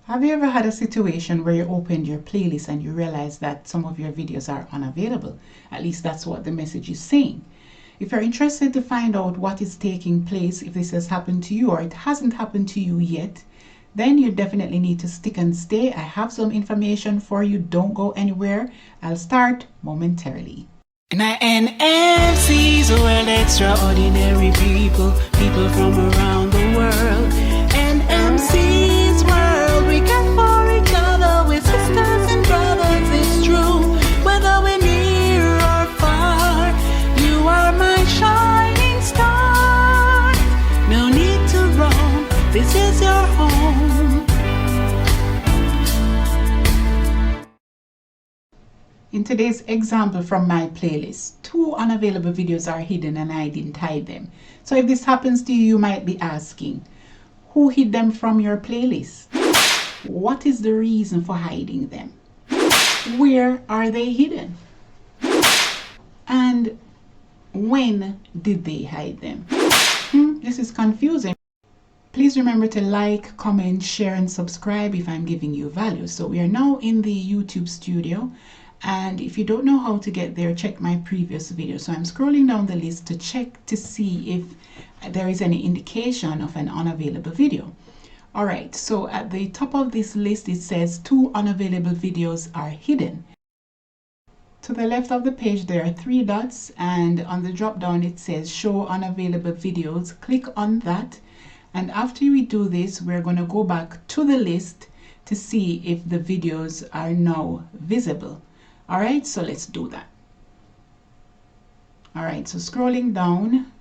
Have you ever had a situation where you opened your playlist and you realize that some of your videos are unavailable? At least that's what the message is saying. If you're interested to find out what is taking place, if this has happened to you or it hasn't happened to you yet, then you definitely need to stick and stay. I have some information for you. Don't go anywhere. I'll start momentarily. Now NMC's world, extraordinary people from around the world. NMC's world, we care for each other, we're sisters and brothers, it's true. Whether we're near or far, you are my shining star. No need to roam, this is your home. In today's example from my playlist, 2 unavailable videos are hidden and I didn't hide them. So if this happens to you, you might be asking, who hid them from your playlist? What is the reason for hiding them? Where are they hidden? And when did they hide them? This is confusing. Please remember to like, comment, share, and subscribe if I'm giving you value. So we are now in the YouTube studio. And if you don't know how to get there, check my previous video. So I'm scrolling down the list to check to see if there is any indication of an unavailable video. All right, so at the top of this list, it says 2 unavailable videos are hidden. To the left of the page, there are 3 dots, and on the drop down, it says show unavailable videos. Click on that. And after we do this, we're going to go back to the list to see if the videos are now visible. All right, so let's do that. All right, so scrolling down,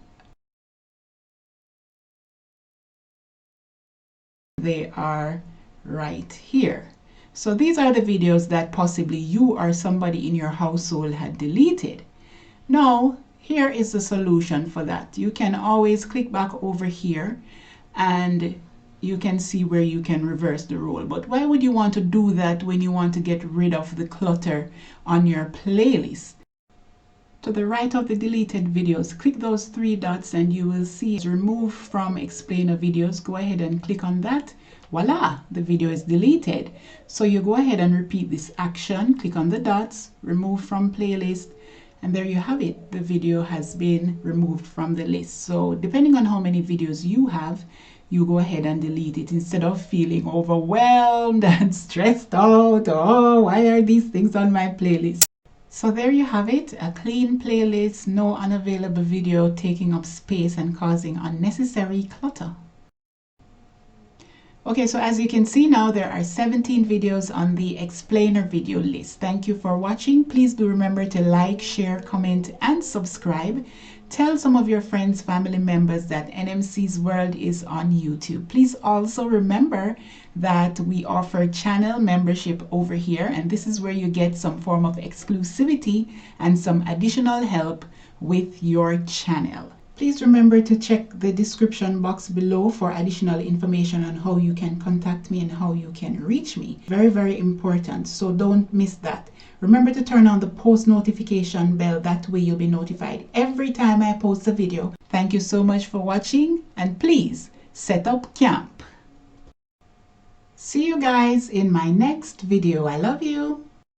they are right here. So these are the videos that possibly you or somebody in your household had deleted. Now, here is the solution for that. You can always click back over here and you can see where you can reverse the role. But why would you want to do that when you want to get rid of the clutter on your playlist? To the right of the deleted videos, click those 3 dots and you will see remove from explainer videos. Go ahead and click on that. Voila, the video is deleted. So you go ahead and repeat this action. Click on the dots, remove from playlist, and there you have it. The video has been removed from the list. So depending on how many videos you have, you go ahead and delete it instead of feeling overwhelmed and stressed out. Oh, why are these things on my playlist? So there you have it, a clean playlist, no unavailable video taking up space and causing unnecessary clutter. Okay, so as you can see now, there are 17 videos on the explainer video list. Thank you for watching. Please do remember to like, share, comment, and subscribe. Tell some of your friends, family members that NMC's World is on YouTube. Please also remember that we offer channel membership over here, and this is where you get some form of exclusivity and some additional help with your channel. Please remember to check the description box below for additional information on how you can contact me and how you can reach me. Very, very important, so don't miss that. Remember to turn on the post notification bell. That way you'll be notified every time I post a video. Thank you so much for watching, and please set up camp. See you guys in my next video. I love you.